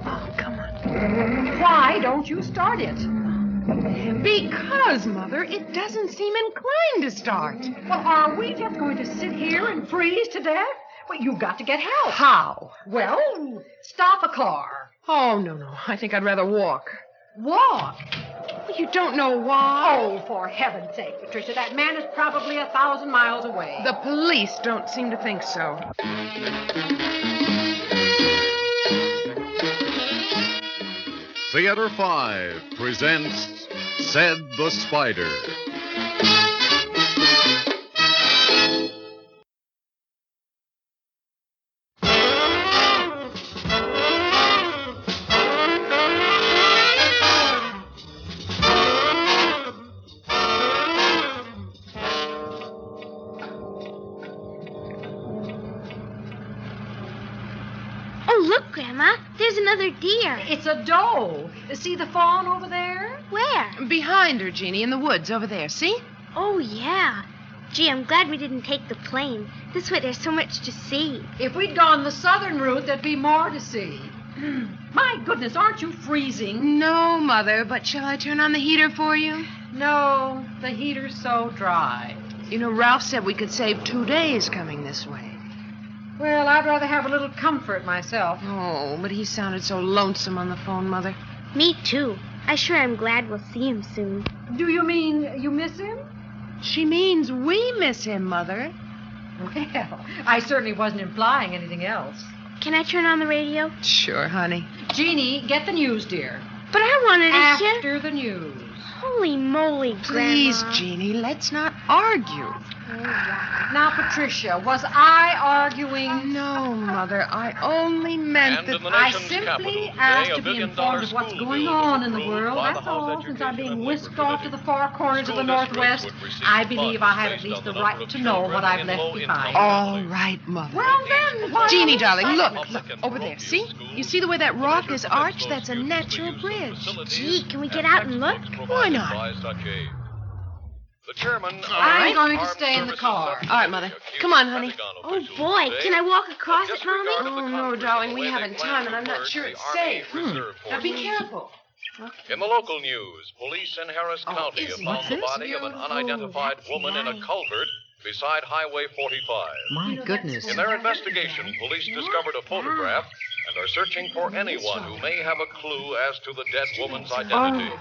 Oh, come on. Why don't you start it? Because, Mother, it doesn't seem inclined to start. Well, are we just going to sit here and freeze to death? Well, you've got to get help. How? Well, stop a car. Oh, no. I think I'd rather walk. Walk? Well, you don't know why. Oh, for heaven's sake, Patricia, that man is probably 1,000 miles away. The police don't seem to think so. Theater 5 presents Said the Spider. Look, Grandma, there's another deer. It's a doe. See the fawn over there? Where? Behind her, Jeannie, in the woods over there. See? Oh, yeah. Gee, I'm glad we didn't take the plane. This way there's so much to see. If we'd gone the southern route, there'd be more to see. My goodness, aren't you freezing? No, Mother, but shall I turn on the heater for you? No, the heater's so dry. You know, Ralph said we could save 2 days coming this way. Well, I'd rather have a little comfort myself. Oh, but he sounded so lonesome on the phone, Mother. Me too. I sure am glad we'll see him soon. Do you mean you miss him? She means we miss him, Mother. Well, I certainly wasn't implying anything else. Can I turn on the radio? Sure, honey. Jeannie, get the news, dear. But I wanted to hear... After the news. Holy moly, Please, Grandma. Jeannie, let's not argue. All right. Now, Patricia, was I arguing? No, Mother, I only meant that... I simply asked to be informed of what's going on in the world. That's all. Since I'm being whisked off to the far corners of the Northwest, I believe I have at least the right to know what I've left behind. All right, Mother. Well, then, why... Jeannie, darling, look, over there. See? You see the way that rock is arched? That's a natural bridge. Gee, can we get out and look? Why not? The chairman I'm going to stay in the car. All right, Mother. Come on, honey. Oh, boy. Can I walk across it, Mommy? Oh, no, darling, we haven't time, and I'm not sure it's safe. Now, be careful. In the local news, police in Harris County have isn't found the this body of an unidentified woman in a culvert beside Highway 45. My goodness. In their investigation, police discovered a photograph and are searching for anyone who may have a clue as to the dead woman's identity.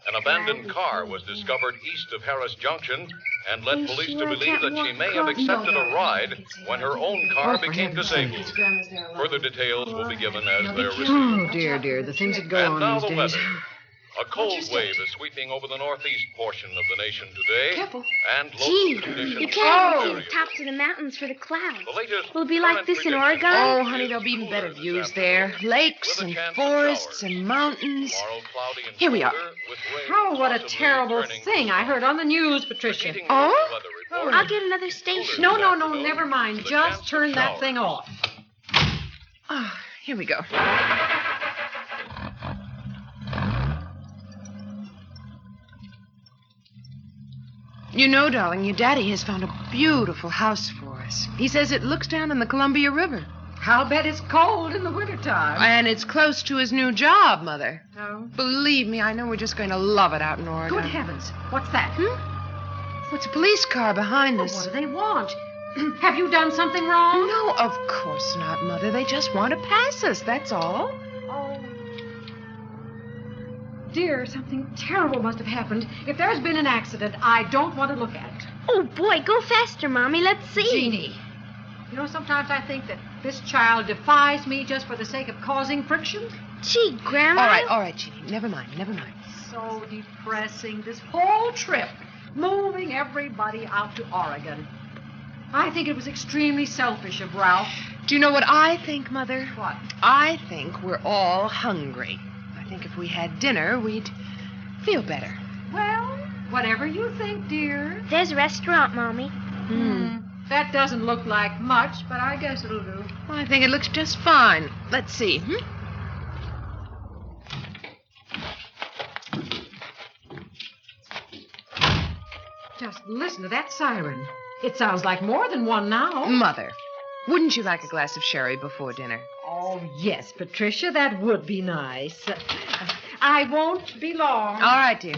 An abandoned car was discovered east of Harris Junction and led police to believe that she may have accepted a ride when her own car became disabled. Further details will be given as they're received. Oh, dear, the things that go And now on the these weather. days. A cold wave is sweeping over the northeast portion of the nation today. Careful. And local Gee, conditions you can't see are the tops of the mountains for the clouds. The latest Will it be like current this in prediction Oregon? Oh, is honey, there'll be even cooler better this views afternoon, there. Lakes with a and chance of forests showers. and mountains. Tomorrow, cloudy and Here we are. colder, with rain Oh, what a possibly terrible turning thing I heard on the news, Patricia. Repeating Oh? the weather report, I'll get another station. No, never mind. Just turn that thing off. Oh, here we go. You know, darling, your daddy has found a beautiful house for us. He says it looks down on the Columbia River. I'll bet it's cold in the wintertime. And it's close to his new job, Mother. Oh. Believe me, I know we're just going to love it out in Oregon. Good heavens. What's that? What's a police car behind What us? do they want? Have you done something wrong? No, of course not, Mother. They just want to pass us, that's all. Oh. Dear, something terrible must have happened. If there's been an accident, I don't want to look at it. Oh, boy, go faster, Mommy. Let's see. Jeannie, you know, sometimes I think that this child defies me just for the sake of causing friction. Gee, Grandma. All right, Jeannie. Never mind. So depressing, this whole trip, moving everybody out to Oregon. I think it was extremely selfish of Ralph. Do you know what I think, Mother? What? I think we're all hungry. I think if we had dinner, we'd feel better. Well, whatever you think, dear. There's a restaurant, Mommy. That doesn't look like much, but I guess it'll do. Well, I think it looks just fine. Let's see. Just listen to that siren. It sounds like more than one now. Mother, Wouldn't you like a glass of sherry before dinner? Oh, yes, Patricia, that would be nice. I won't be long. All right, dear.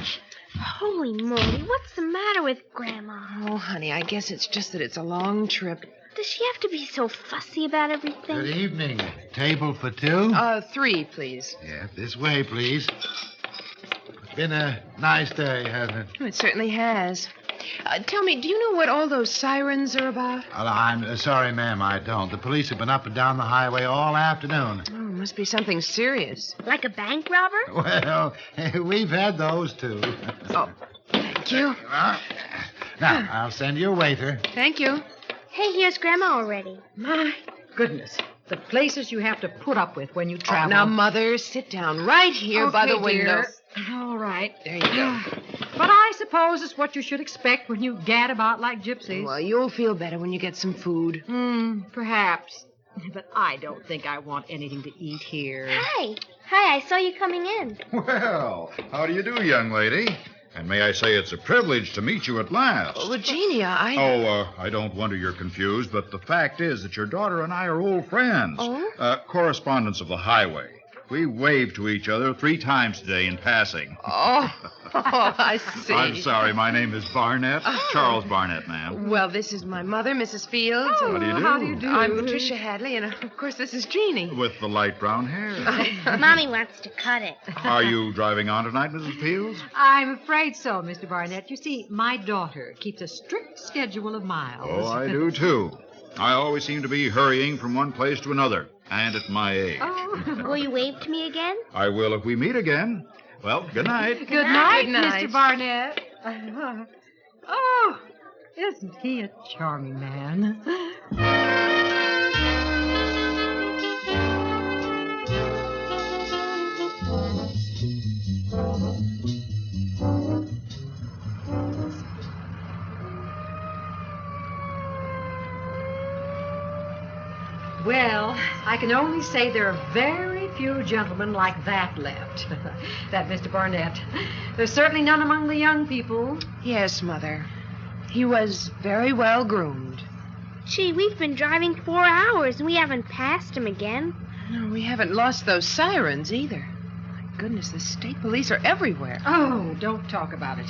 Holy moly, what's the matter with Grandma? Oh, honey, I guess it's just that it's a long trip. Does she have to be so fussy about everything? Good evening. Table for two? 3, please. Yeah, this way, please. Been a nice day, hasn't it? It certainly has. Tell me, do you know what all those sirens are about? Well, I'm sorry, ma'am, I don't. The police have been up and down the highway all afternoon. Oh, it must be something serious. Like a bank robber? Well, we've had those, too. Oh, thank you. Now, I'll send you a waiter. Thank you. Hey, here's Grandma already. My goodness. The places you have to put up with when you travel. Now, Mother, sit down right here by the window. Dear. All right. There you go. But I suppose it's what you should expect when you gad about like gypsies. Well, you'll feel better when you get some food. Perhaps. But I don't think I want anything to eat here. Hi. Hi, I saw you coming in. Well, how do you do, young lady? And may I say it's a privilege to meet you at last. Oh, Virginia, I don't wonder you're confused, but the fact is that your daughter and I are old friends. Oh? Correspondents of the highway. We waved to each other 3 times today in passing. Oh, I see. I'm sorry, my name is Barnett. Charles Barnett, ma'am. Well, this is my mother, Mrs. Fields. Oh, How do you do? How do you do? I'm Patricia Hadley, and of course, this is Jeannie. With the light brown hair. Mommy wants to cut it. Are you driving on tonight, Mrs. Fields? I'm afraid so, Mr. Barnett. You see, my daughter keeps a strict schedule of miles. Oh, I do, too. I always seem to be hurrying from one place to another, and at my age. Will you wave to me again? I will if we meet again. Well, good night. Good night, Good night. Mr. Barnett. Oh, isn't he a charming man? Well, I can only say there are very few gentlemen like that left. That Mr. Barnett. There's certainly none among the young people. Yes, Mother. He was very well groomed. Gee, we've been driving 4 hours and we haven't passed him again. No, we haven't lost those sirens either. My goodness, the state police are everywhere. Oh, don't talk about it.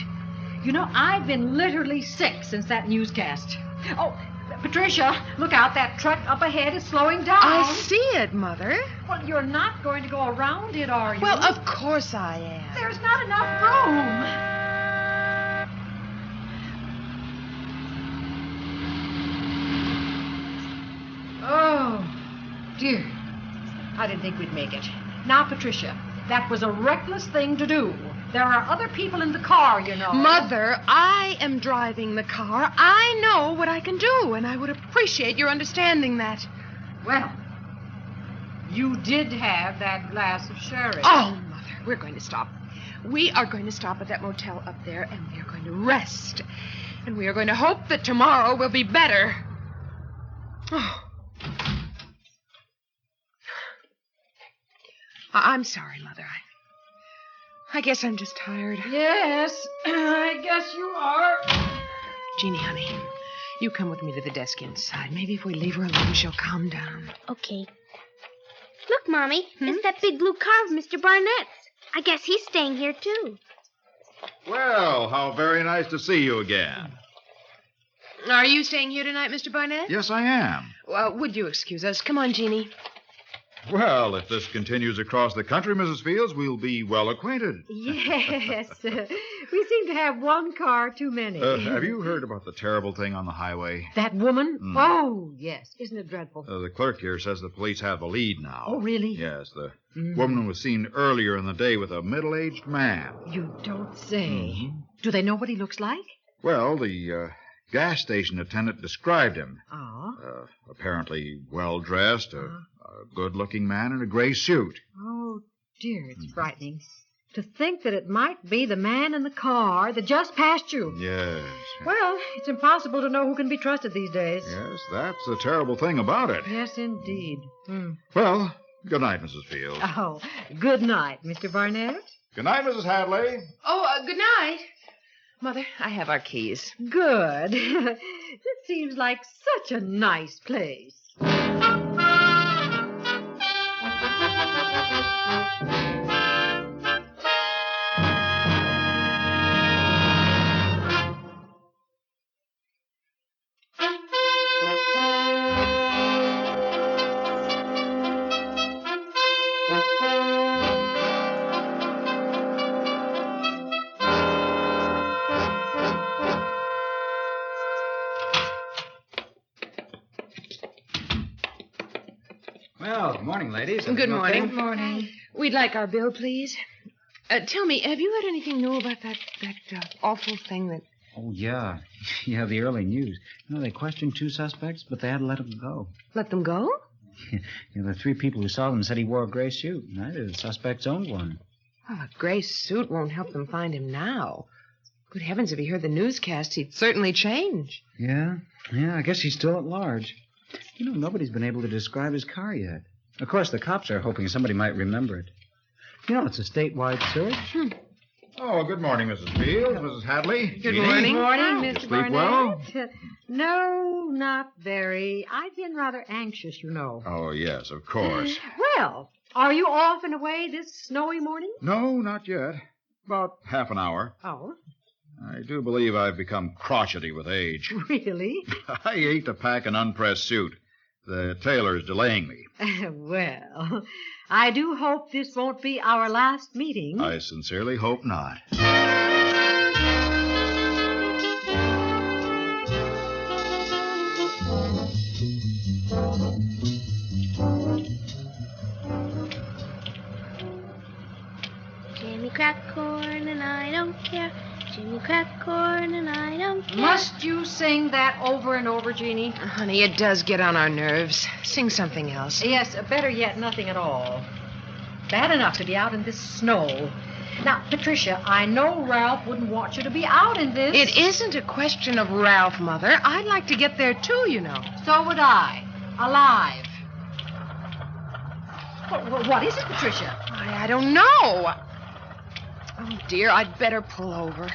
You know, I've been literally sick since that newscast. Oh, Patricia, look out. That truck up ahead is slowing down. I see it, Mother. Well, you're not going to go around it, are you? Well, of course I am. There's not enough room. Oh, dear. I didn't think we'd make it. Now, Patricia, that was a reckless thing to do. There are other people in the car, you know. Mother, I am driving the car. I know what I can do, and I would appreciate your understanding that. Well, you did have that glass of sherry. Oh, Mother, we're going to stop. We are going to stop at that motel up there, and we are going to rest. And we are going to hope that tomorrow will be better. Oh. I'm sorry, Mother. I guess I'm just tired. Yes, I guess you are. Jeannie, honey, you come with me to the desk inside. Maybe if we leave her alone, she'll calm down. Okay. Look, Mommy, it's that big blue car of Mr. Barnett's. I guess he's staying here, too. Well, how very nice to see you again. Are you staying here tonight, Mr. Barnett? Yes, I am. Well, would you excuse us? Come on, Jeannie. Well, if this continues across the country, Mrs. Fields, we'll be well acquainted. Yes. We seem to have one car too many. Have you heard about the terrible thing on the highway? That woman? Oh, yes. Isn't it dreadful? The clerk here says the police have a lead now. Oh, really? Yes, the woman was seen earlier in the day with a middle-aged man. You don't say. Do they know what he looks like? Well, the gas station attendant described him. Oh. Apparently well-dressed, a good-looking man in a gray suit. Oh, dear, it's frightening. To think that it might be the man in the car that just passed you. Yes. Well, it's impossible to know who can be trusted these days. Yes, that's the terrible thing about it. Yes, indeed. Well, good night, Mrs. Fields. Oh, good night, Mr. Barnett. Good night, Mrs. Hadley. Oh, good night. Mother, I have our keys. Good. This seems like such a nice place. Well, good morning, ladies. Good morning. Good morning. We'd like our bill, please. Tell me, have you heard anything new about that awful thing that... Oh, yeah. Yeah, the early news. You know, they questioned 2 suspects, but they had to let them go. Let them go? The 3 people who saw them said he wore a gray suit. Neither of the suspects owned one. Well, a gray suit won't help them find him now. Good heavens, if he heard the newscast, he'd certainly change. Yeah, I guess he's still at large. You know, nobody's been able to describe his car yet. Of course, the cops are hoping somebody might remember it. You know, it's a statewide search. Oh, good morning, Mrs. Fields, Mrs. Hadley. Good Jeannie. morning. Good morning, Mr. Sleep Barnett. well? No, not very. I've been rather anxious, you know. Oh, yes, of course. Well, are you off and away this snowy morning? No, not yet. About half an hour. Oh, I do believe I've become crotchety with age. really? I hate to pack an unpressed suit. The tailor's delaying me. Well, I do hope this won't be our last meeting. I sincerely hope not. Jimmy crack corn and I don't care. Jimmy crack corn and I don't care. Must you sing that over and over, Jeannie? Honey, it does get on our nerves. Sing something else. Yes, better yet, nothing at all. Bad enough to be out in this snow. Now, Patricia, I know Ralph wouldn't want you to be out in this. It isn't a question of Ralph, Mother. I'd like to get there, too, you know. So would I. Alive. What is it, Patricia? I don't know. Oh, dear, I'd better pull over.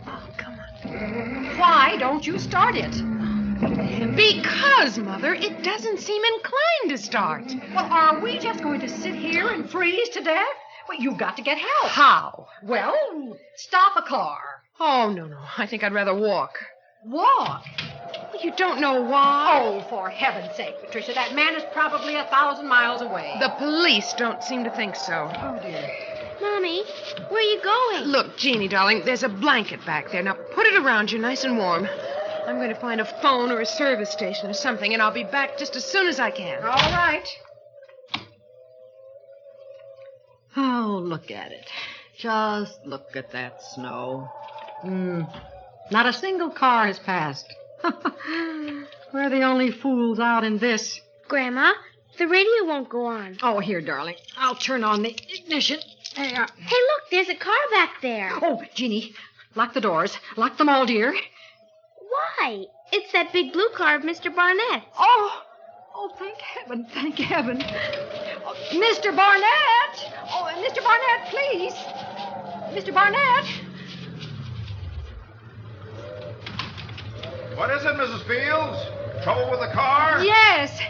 Oh, come on. Why don't you start it? Because, Mother, it doesn't seem inclined to start. Well, are we just going to sit here and freeze to death? Well, you've got to get help. How? Well, stop a car. Oh, no. I think I'd rather walk. Walk. Well, you don't know why. Oh, for heaven's sake, Patricia, that man is probably 1,000 miles away. The police don't seem to think so. Oh, dear. Mommy, where are you going? Look, Jeannie, darling, there's a blanket back there. Now, put it around you nice and warm. I'm going to find a phone or a service station or something, and I'll be back just as soon as I can. All right. Oh, look at it. Just look at that snow. Not a single car has passed. We're the only fools out in this. Grandma, the radio won't go on. Oh, here, darling. I'll turn on the ignition. There. Hey, look, there's a car back there. Oh, Jeannie, lock the doors. Lock them all, dear. Why? It's that big blue car of Mr. Barnett's. Oh, thank heaven, thank heaven. Oh, Mr. Barnett! Oh, Mr. Barnett, please. Mr. Barnett! What is it, Mrs. Fields? Trouble with the car? Yes,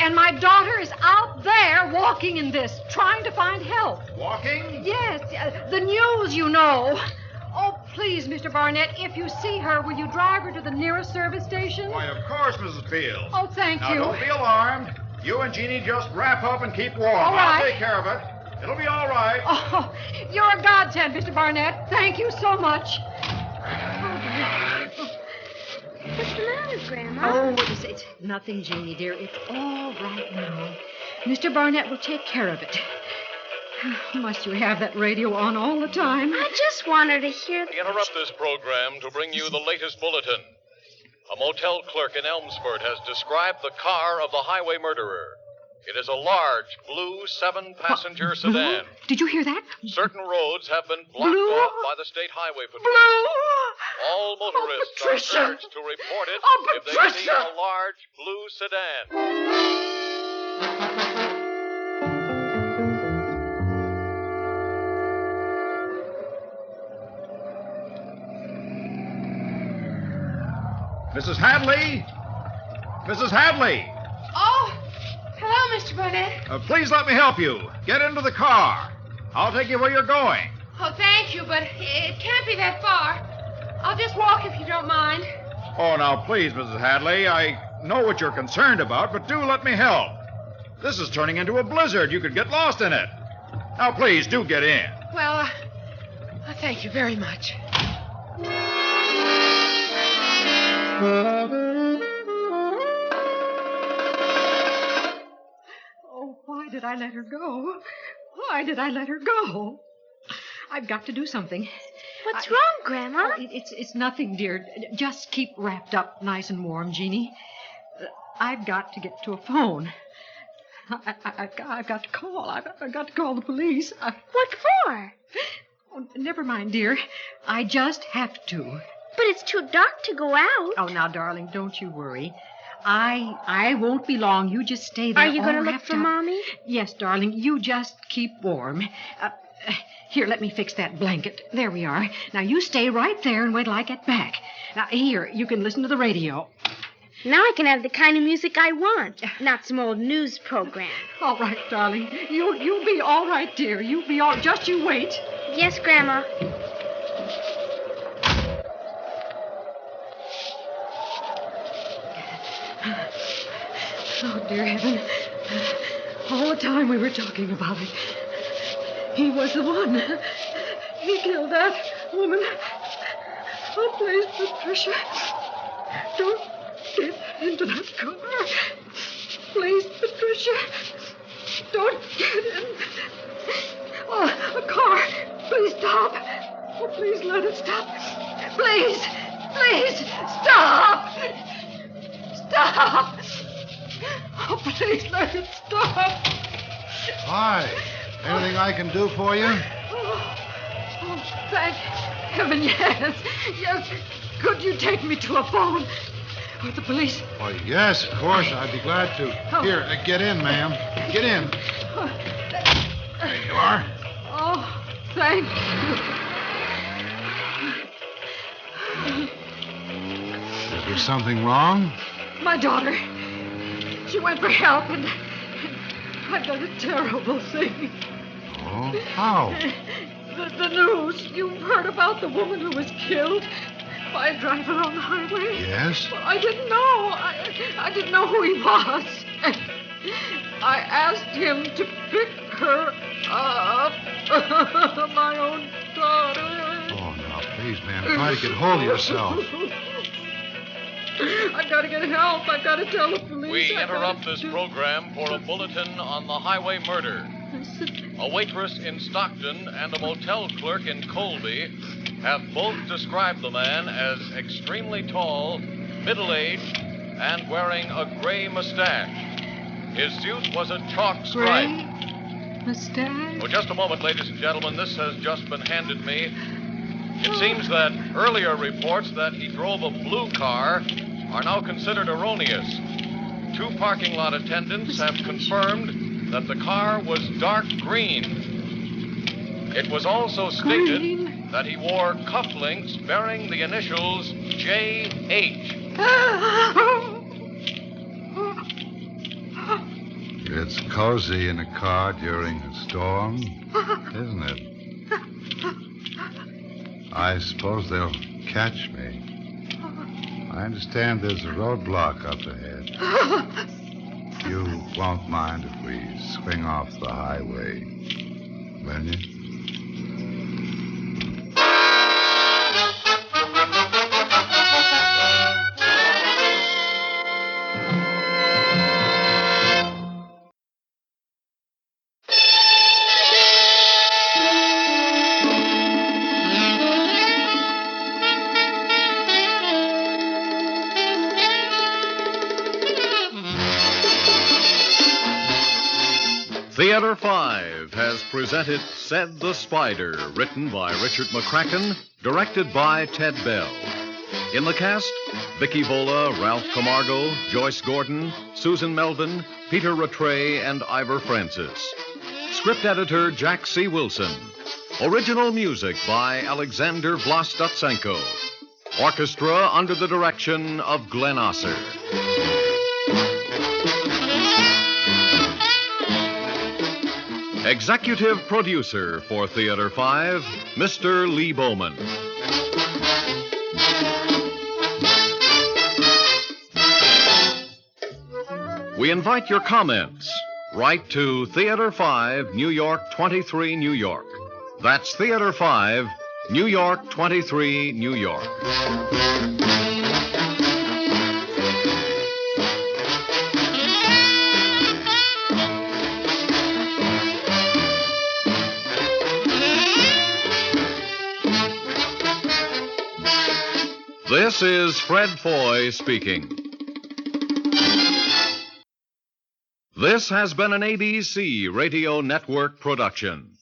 and my daughter is out there walking in this, trying to find help. Walking? Yes, the news, you know. Oh, please, Mr. Barnett, if you see her, will you drive her to the nearest service station? Why, of course, Mrs. Fields. Oh, thank Now, you. don't be alarmed. You and Jeannie just wrap up and keep warm. All right. I'll take care of it. It'll be all right. Oh, you're a godsend, Mr. Barnett. Thank you so much. What's the matter, Grandma? Oh, it's nothing, Jeannie, dear. It's all right now. Mr. Barnett will take care of it. Must you have that radio on all the time? I just want her to hear... We interrupt this program to bring you the latest bulletin. A motel clerk in Elmsford has described the car of the highway murderer. It is a large, blue 7-passenger sedan. Did you hear that? Certain roads have been blocked Blue? off by the state highway patrol. Blue! All motorists are Patricia! urged to report it Oh, if they see Patricia! a large blue sedan. Mrs. Hadley? Mrs. Hadley! Oh, hello, Mr. Barnett. Please let me help you. Get into the car. I'll take you where you're going. Oh, thank you, but it can't be that far. I'll just walk if you don't mind. Oh, now, please, Mrs. Hadley, I know what you're concerned about, but do let me help. This is turning into a blizzard. You could get lost in it. Now, please, do get in. Well, thank you very much. Oh, why did I let her go? Why did I let her go? I've got to do something. What's wrong, Grandma? It's nothing, dear. Just keep wrapped up nice and warm, Jeannie. I've got to get to a phone. I've got to call. I've got to call the police. What for? Oh, never mind, dear. I just have to. But it's too dark to go out. Oh, now, darling, don't you worry. I won't be long. You just stay there. Are you going to look wrapped for up. Mommy? Yes, darling. You just keep warm. Here, let me fix that blanket. There we are. Now, you stay right there and wait till I get back. Now, here, you can listen to the radio. Now I can have the kind of music I want, not some old news program. All right, darling. You'll be all right, dear. You'll be all... Just you wait. Yes, Grandma. Oh, dear heaven. All the time we were talking about it. He was the one. He killed that woman. Oh, please, Patricia. Don't get into that car. Please, Patricia. Don't get in. Oh, a car. Please stop. Oh, please let it stop. Please. Please, stop. Stop. Oh, please let it stop. Hi. Anything I can do for you? Oh, thank heaven, yes. Yes. Could you take me to a phone with the police? Why, yes, of course. I'd be glad to. Oh. Here, get in, ma'am. Get in. There you are. Oh, thank you. Is there something wrong? My daughter. She went for help, and I've done a terrible thing. Oh, how? The news. You've heard about the woman who was killed by a driver on the highway? Yes? Well, I didn't know. I didn't know who he was. I asked him to pick her up. My own daughter. Oh, now, please, ma'am, try to get hold of yourself. I've got to get help. I've got to tell the police. We interrupt this program for a bulletin on the highway murder. A waitress in Stockton and a motel clerk in Colby have both described the man as extremely tall, middle-aged, and wearing a gray mustache. His suit was a chalk stripe. Gray mustache? Well, just a moment, ladies and gentlemen. This has just been handed me. It seems that earlier reports that he drove a blue car are now considered erroneous. 2 parking lot attendants have confirmed that the car was dark green. It was also stated that he wore cufflinks bearing the initials J.H. It's cozy in a car during a storm, isn't it? I suppose they'll catch me. I understand there's a roadblock up ahead. You won't mind if we swing off the highway, will you? Theater 5 has presented Said the Spider, written by Richard McCracken, directed by Ted Bell. In the cast, Vicki Vola, Ralph Camargo, Joyce Gordon, Susan Melvin, Peter Ratray, and Ivor Francis. Script editor Jack C. Wilson. Original music by Alexander Vlastotsenko. Orchestra under the direction of Glenn Osser. Executive producer for Theater 5, Mr. Lee Bowman. We invite your comments. Write to Theater 5, New York 23, New York. That's Theater 5, New York 23, New York. This is Fred Foy speaking. This has been an ABC Radio Network production.